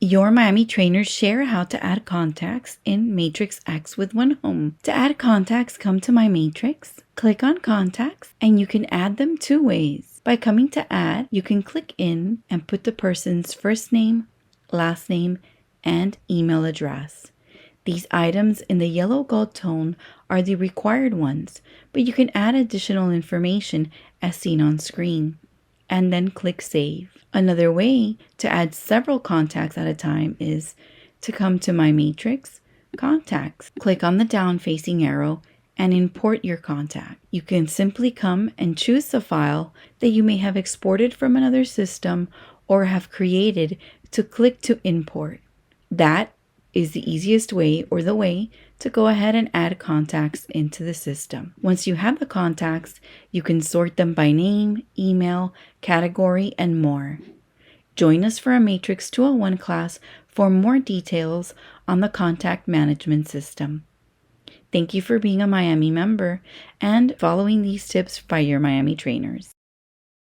Your Miami trainers share how to add contacts in Matrix X with OneHome. To add contacts, come to My Matrix, click on Contacts, and you can add them two ways. By coming to Add, you can click in and put the person's first name, last name, and email address. These items in the yellow gold tone are the required ones, but you can add additional information as seen on screen, and then click Save. Another way to add several contacts at a time is to come to My Matrix, Contacts. Click on the down-facing arrow and import your contact. You can simply come and choose the file that you may have exported from another system or have created to click to import. That is the easiest way or the way to go ahead and add contacts into the system. Once you have the contacts, you can sort them by name, email, category, and more. Join us for a Matrix 201 class for more details on the contact management system. Thank you for being a Miami member and following these tips by your Miami trainers.